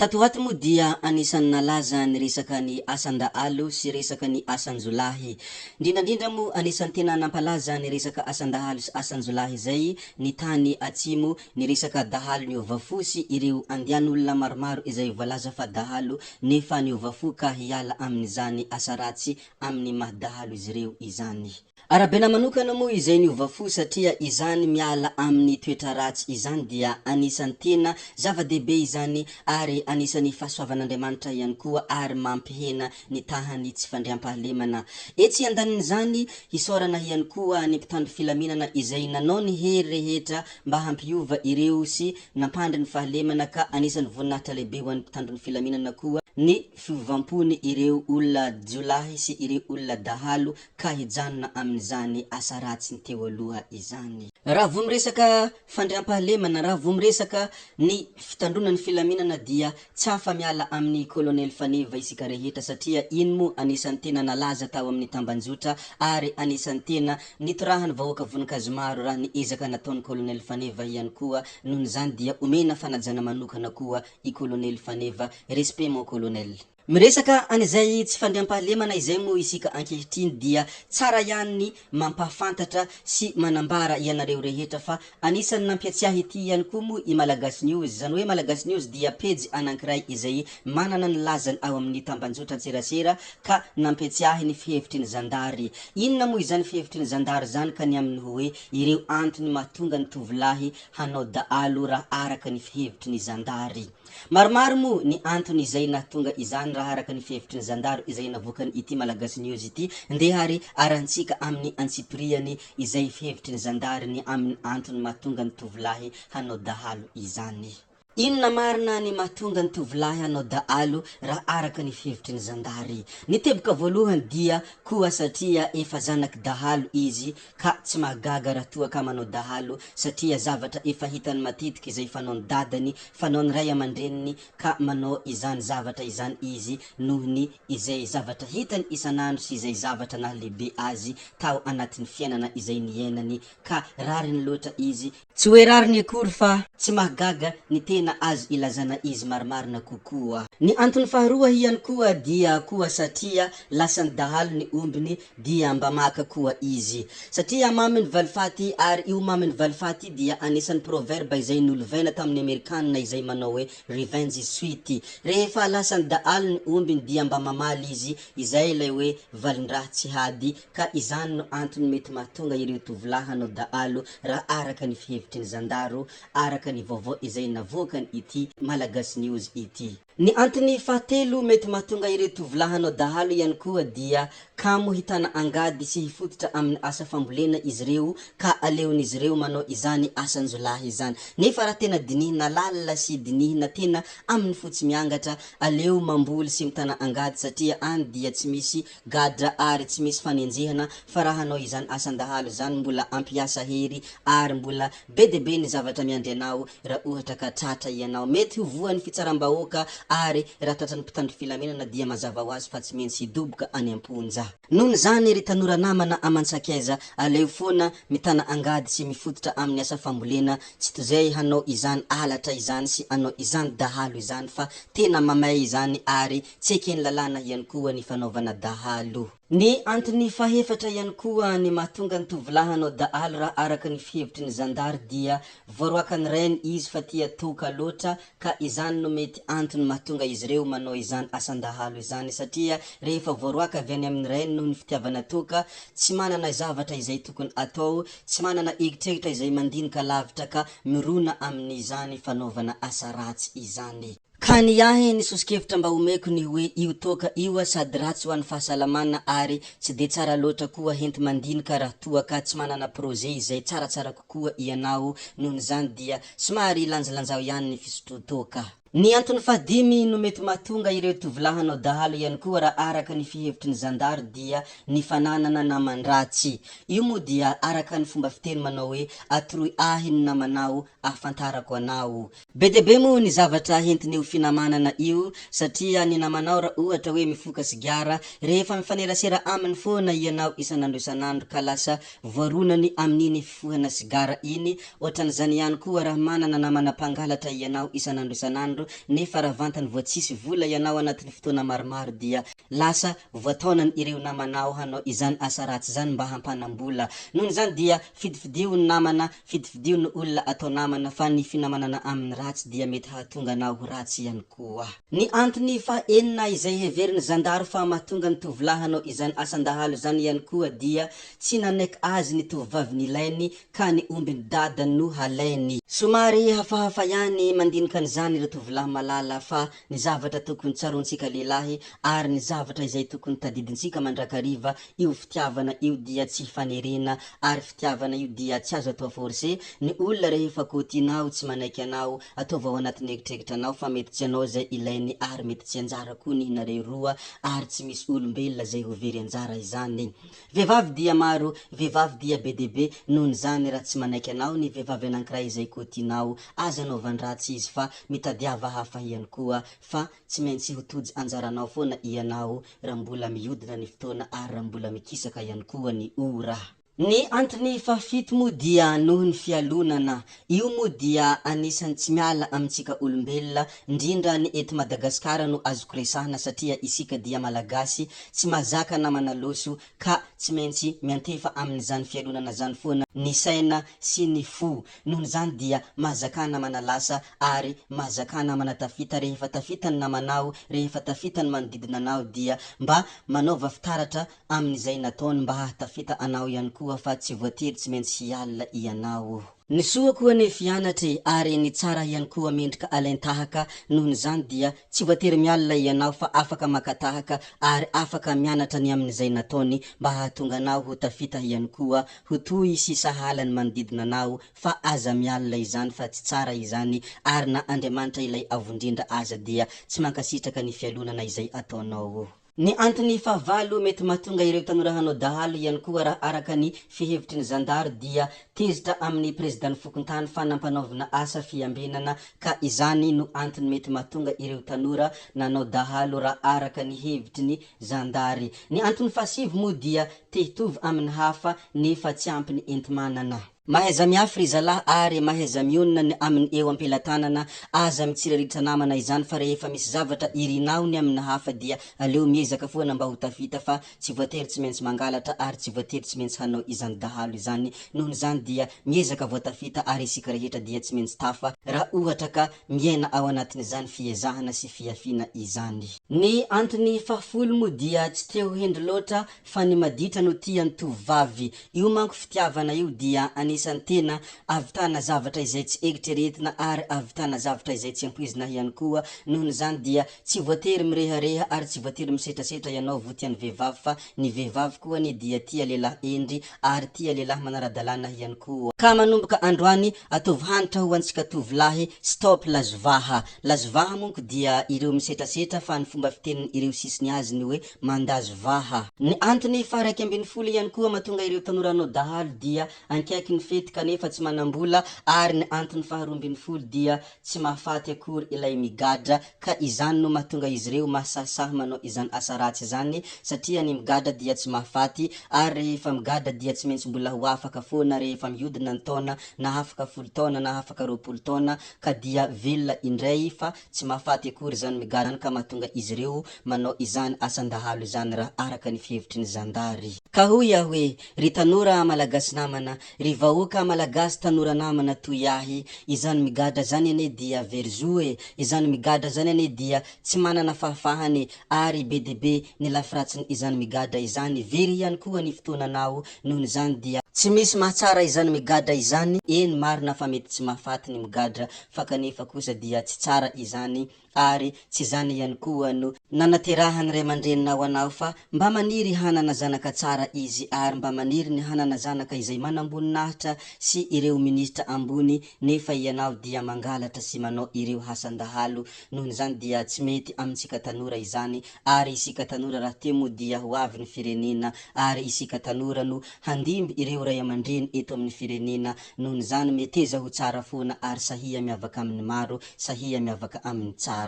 Tatoaty moa dia anisan'ny nalaza ny resaka ny asan-dahalo sy resaka ny asan-jolahy. Indrindrandrindra moa anisan'ny tena nampalaza ny resaka asan-dahalo sy asan-jolahy zay ny tany atsimo ny resaka dahalo niovafo sy ireo andian'olona maromaro izay voalaza fa dahalo nefa niovafo ka hiala amin'izany asa ratsy amin'ny maha-dahalo izy ireo izany. Arabena manokana moa izay niovafo satria izany miala amin'ny toetra ratsy izany dia anisan'ny tena zava-dehibe izany ary anisan'ny fahasoavan'Andriamanitra ihany koa ary mampihena ny tahany tsy fandriam-pahalemana. Etsy andanin'izany hisorana ihany koa ny mpitandro filaminana izay nanao ny hery rehetra mba hampiova ireo sy nampandry ny fahalemana ka anisan'ny voninahitra lehibe ho an'ny mpitandro ny filaminana koa ny fiovampony ireo olona jolahy sy ireo olona dahalo ka hijanona amin'izany asa ratsy ny teo aloha izany. Raha vao miresaka fandriam-pahalemana, raha vao miresaka ny fitandrona ny filaminana dia tsy hafa miala amin'ny colonel Faneva isika rehetra satria iny moa anisan'ny tena nalaza tao amin'ny tambanjotra ary anisan'ny tena nitorahany vahoaka voninkazo maro raha ny ezaka nataon'ny colonel Faneva ihany koa. Nohon' izany dia omena fanajana manokana koa i colonel Faneva. Respect mon colonel. Miresaka an'izay tsy fandriam-pahalemana izay moa isika ankehitriny dia tsara ihany ny mampahafantatra sy manambara ianareo rehetra fa anisan'ny nampiatsiahy ity ihany koa moa i Malagasy News. Zany hoe Malagasy News dia pejy anankiray izay manana ny lazany ao amin'ny tambanjotra an-tserasera ka nampiatsiahy ny fihevitry ny zandary. Inona moa izany fihevitry ny zandary zany ka ny amin'ny hoe ireo antony mahatonga ny tovolahy hanao dahalo raha araka ny fihevitry ny zandary. Maromaro moa ny antony izay nahatonga izany raha araka ny fihevitry ny zandary izay navokany ity Malagasy News ity. Ndehary arantsika amin'ny antsipiriany izay fihevitry ny zandary ny amin'ny antony mahatonga ny tovolahy hanao dahalo izany. Inona marina ny mahatonga ny tovolahy hanao dahalo raha araka ny fihevitry ny zandary? Ny teboka voalohany dia koa satria efa zanaky dahalo izy ka tsy mahagaga raha toa ka manao dahalo satria zavatra efa hitany matetiky izay fanaony dadany, fanaony ray aman-dreniny ka manao izany zavatra izany izy nohony izay zavatra hitany isanandro sy izay zavatra nahalehibe azy tao anatin'ny fiainana izay niainany ka rariny loatra izy. Tsy hoe rariny akory fa tsy mahagaga ny tena azo ilazana izy marimarina kokoa. Ny antony faharoa ihany koa dia koa satria lasany dahalo ny ombiny dia mba maka koa izy. Satria mamy ny valifaty ary io mamy ny valifaty dia anisan'ny proverbe izay nolovaina tamin'ny Amerikanina izay manao hoe revenge is sweet. Rehefa lasany dahalo ny ombiny dia mba mamaly izy izay ilay hoe valindraha tsy hady ka izany no antony mety mahatonga ireo tovolahy hanao dahalo raha araka ny fihevitry ny zandaro, araka ny vaovao izay navokany ity Malagasy News ity. Ny antony fahatelo mety mahatonga ireo tovolahy hanao dahalo ihany koa dia kamo hitana angady sy hifototra amin'ny asa fambolena izy ireo ka aleon'izy ireo manao izany asan-jolahy izany. Nefa raha tena dinihina lalina sy dinihina tena amin'ny fotsy miangatra, aleo mamboly sy mitana angady satria any dia tsy misy gadra ary tsy misy fanenjehana fa raha hanao izany asan-dahalo zany mbola ampiasa hery ary mbola be de be ny zavatra miandry anao raha ohatra ka tratra ianao. Mety ho voan'ny fitsaram-bahoaka ary raha tratran'ny mpitandro filaminana dia mazava ho azy fa tsy maintsy hidoboka any am-ponja. Nohon' izany ry tanora namana aman-tsakaiza, aleo foana mitana angady sy mifototra amin'ny asa fambolena, tsy tozay hanao izany alatra izany sy hanao izany dahalo izany fa tena mamay izany ary tsy ekeny lalàna ihany koa ny fanaovana dahalo. Ny antony fahefatra ihany koa ny mahatonga ny tovolahy hanao dahalo raha araka ny fihevitry ny zandary dia voaroakany rainy izy fa tia toka loatra ka izany no mety antony mahatonga izy ireo manao izany asan-dahalo izany satria rehefa voaroaka avy any amin'ny rainy noho ny fitiavana toka tsy manana zavatra izay tokony atao, tsy manana egitrehitra izay mandinika lavitra ka mirona amin'izany fanaovana asa ratsy izany. Ka ny ahy ny sosikevitra mba omeko ny hoe io toka io sady ratsy ho an'ny fahasalamana ary tsy de tsara loatra koa henti mandinika raha toa ka tsy manana projet izay tsaratsara kokoa ianao. Nohon' izany dia somary lanjalanjao ihany ny fisotro-toka. Ny antony fahadimy no mety mahatonga ireo tovolahy hanao dahalo ihany koa raha araka ny fihevitry ny zandary dia ny fananana naman-dratsy. Io moa dia araka ny fomba fiteny manao hoe atoroy ahy ny namanao ahafantarako anao. Be de be moa ny zavatra hentiny io finamanana io satria ny namanao raha ohatra hoe mifoka sigara, rehefa mifanerasera aminy foana ianao isanandro ka lasa voaronany amin'iny fifohana sigara iny. Ohatran'izany ihany koa raha manana namana mpangalatra ianao isanandro andro nefa raha vantany vao tsisy vola ianao anatin'ny fotoana maromaro dia lasa voataonany ireo namanao hanao izany asa ratsy zany mba hampanambola. Nohony zany dia fidifidio ny namana, fidifidio ny olona atao namana fa ny finamanana amin'ny ratsy dia mety hahatonga anao ho ratsy ihany koa. Ny antony fahaenina izay heveriny zandaro fa mahatonga ny tovolahy hanao izany asandahalo zany ihany koa dia tsy nanaiky azy ny tovovavy nilainy ka ny omby ny dadany no halainy. Somary hafahafa ihany mandinika an'izany ireo tovolahy malala fa ny zavatra tokony tsarontsika lehilahy ary ny zavatra izay tokony tadidintsika mandrakariva io fitiavana io dia tsy fanerena ary fitiavana io dia tsy azo atao forcé. Ny olona rehefa kotinao tsy manaiky anao ataova ao anatin'ny eritreritra anao fa mety tsy anao zay ilainy ary mety tsy anjara koa ny nareo roa ary tsy misy olombelona zay ho very anjara izany. Vehivavy dia maro, vehivavy dia be dia be, nohony zany raha tsy manaiky anao ny vehivavy anankiray izay kotinao aza anaovandratsy izy fa mitadiava hafa ihany koa fa tsy maintsy ho tojo anjaranao foana ianao raha mbola mihodina ny fotoana ary raha mbola mikisaka ihany koa ny ora. Ny antony fahafito moa dia noho ny fialonana. Io moa dia anisany tsy miala amintsika olombelona, indrindra ny eto Madagasikara no azoko resahana satria isika dia malagasy tsy mahazaka namana loso ka tsy maintsy miantefa amin'izany fialonana zany foana ny saina sy ny fo. Nohony zany dia mahazaka namana lasa ary mahazaka namana tafita. Rehefa tafita ny namanao, rehefa tafita ny manodidina anao dia mba manaova fitaratra amin'izay nataony mba hahatafita anao ihany koa fa tsy voatery tsy maintsy hiala ianao. Ny soa koa nefa hianatry ary ny tsara ihany koa mendrika alaintahaka. Nohony zany dia tsy voatery miala ianao fa afaka makatahaka ary afaka mianatra ny amin'izay nataony mba hahatonga anao ho tafita ihany koa ho toy sy sahala ny manodidina anao fa aza miala izany fa tsy tsara izany ary na Andriamanitra ilay avondrindra aza dia tsy mankasitraka ny fialonana izay ataonao. Ny antony fahavalo mety mahatonga ireo tanora hanao dahalo ihany koa raha araka ny fihevitry ny zandaro dia tezitra amin'ny président fokontany fanampanaovana asa fiambenana ka izany no antony mety mahatonga ireo tanora nanao dahalo raha araka ny hevitry ny zandary. Ny antony fahasivy moa dia te hitovy amin'ny hafa nefa tsy ampy ny enti-manana. Mahaiza miafy ry zalahy ary mahaiza mionona ny amin'ny eo am-pelatanana aza mitsirairiditra namana izany fa rehefa misy zavatra irinao ny amin'ny hafa dia aleo miezaka foana mba ho tafita fa tsy voatery tsy maintsy mangalatra ary tsy voatery tsy maintsy hanao izany dahalo izany. Nohony zany dia miezaka voatafita ary isika rehetra dia tsy maintsy tafa raha ohatra ka miaina ao anatin'izany fiezahana sy fiafina izany. Ny antony fahafolo moa dia tsy te ho hendry loatra fa ny maditra no tian'ny tovovavy. Io manko fitiavana io dia anisany tena avitana zavatra izay tsy eritreretina ary avitana zavatra izay tsy ampoizina ihany koa. Nohony zany dia tsy voatery mirehareha ary tsy voatery misetrasetra ianao vo tian'ny vehivavy fa ny vehivavy koa ny dia tia lehilahy endry ary tia lehilahy manaradalana ihany koa. Ka manomboka androany atovy hanitra ho antsika tovolahy, stop lazovaha. Lazovaha monko dia ireo misetrasetra fa ny fomba fiteniny ireo sisiny azy ny hoe mandazovaha. Ny antony faha 12 ihany koa mahatonga ireo tanora hanao dahalo dia ankaiky ny fety kanefa tsy manambola ary ny antony faha 12 dia tsy mahafaty akory ilay migadra ka izany no mahatonga izy ireo mahasahisahy manao izany asa ratsy izany satria ny migadra dia tsy mahafaty ary rehefa migadra dia tsy maintsy mbola ho afaka foana rehefa mihodina ny taona na afaka 10 taona na afaka 20 taona ka dia velona indray fa tsy mahafaty akory izany migadra ka mahatonga izy ireo manao izany asandahalo izany raha araka ny fihevitry ny zandary. Ka hoy aho hoe ry tanora malagasy namana, ry vahoaka malagasy tanora namana toy ahy, izany migadra zany ane dia verzoe, izany migadra zany ane dia tsy manana fahafahany ary be dia be ny lafiratsiny izany migadra izany. Very ihany koa ny fotoananao, nohony zany dia tsy misy mahatsara izany migadra izany. Eny marina fa mety tsy mahafaty ny migadra fa kanefa kosa dia tsy tsara izany ary tsy zany ihany koa no nanaterahany ray aman-dreninao anao fa mba maniry hanana zanaka tsara izy ary mba maniry ny hanana zanaka izay manamboninahitra sy ireo minisitra ambony nefa ianao dia mangalatra sy manao ireo hasandahalo. Nohony zany dia tsy mety amintsika tanora izany ary isika tanora raha te moa dia ho avy ny firenena ary isika tanora no handimby ireo ray aman-dreny eto amin'ny firenena. Nohony zany meteza ho tsara foana ary sahia miavaka amin'ny maro, sahia miavaka amin'ny tsara.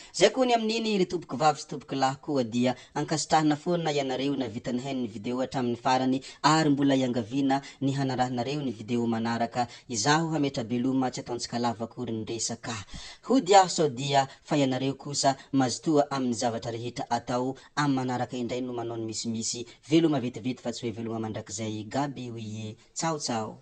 Zay koa ny amin'iny ry tompoko vavy sy tompoko lahy koa dia ankasitrahana foana ianareo na vitan'ny video hatramin'ny farany ary mbola iangaviana ny hanarahanareo ny video manaraka izaho hametrabeloma tsy ataontsika lava akory ny resaka hody aho sao dia fa ianareo kosa mazotoa amin'ny zavatra rehetra atao amin'ny manaraka indray no manao ny misimisy veloma vetivety fa tsy hoe veloma mandrakizay gaby hoy tsao tsao.